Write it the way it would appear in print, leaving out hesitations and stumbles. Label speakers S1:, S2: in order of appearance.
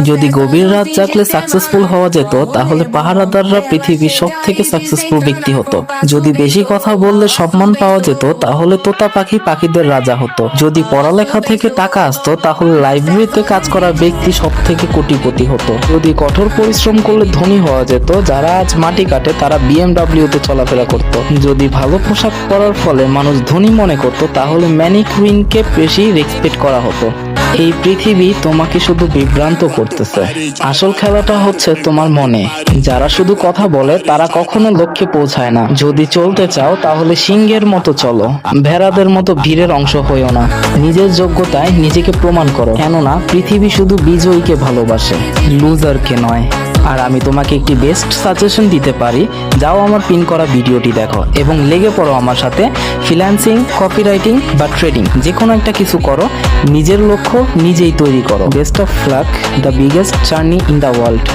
S1: যদি গভীর রাত জাগলে সাকসেসফুল হওয়া যেত, তাহলে পাহারাদাররা পৃথিবীর সব থেকে সাকসেসফুল ব্যক্তি হতো। যদি বেশি কথা বললে সম্মান পাওয়া যেত, তাহলে তোতা পাখি পাখিদের রাজা হতো। যদি পড়ালেখা থেকে টাকা আসতো, তাহলে লাইব্রেরিতে কাজ করা ব্যক্তি সব থেকে কোটিপতি হতো। যদি কঠোর পরিশ্রম করলে ধনী হওয়া যেত, যারা আজ মাটি কাটে তারা বিএমডব্লিউতে চলাফেরা করত। যদি ভালো পোশাক পরার ফলে মানুষ ধনী মনে করত, তাহলে ম্যানিকুইনকে বেশি রেসপেক্ট করা হতো। এই পৃথিবী তোমাকে শুধু বিভ্রান্ত করতেছে। আসল খেলাটা হচ্ছে তোমার মনে। যারা শুধু কথা বলে তারা কখনো লক্ষ্যে পৌঁছায় না। যদি চলতে চাও তাহলে সিংহের মতো চলো, ভেড়াদের মতো ভিড়ের অংশ হইও না। নিজের যোগ্যতায় নিজেকে প্রমাণ করো, কেননা পৃথিবী শুধু বিজয়ীকে ভালোবাসে, লুজারকে নয়। আর আমি তোমাকে একটি বেস্ট সাজেশন দিতে পারি। যাও আমার পিন করা ভিডিওটি দেখো এবং লেগে পড়ো আমার সাথে। ফ্রিল্যান্সিং, কপিরাইটিং বা ট্রেডিং, যে কোনো একটা কিছু করো। নিজের লক্ষ্য নিজেই তৈরি করো। Best of luck, the biggest journey in the world.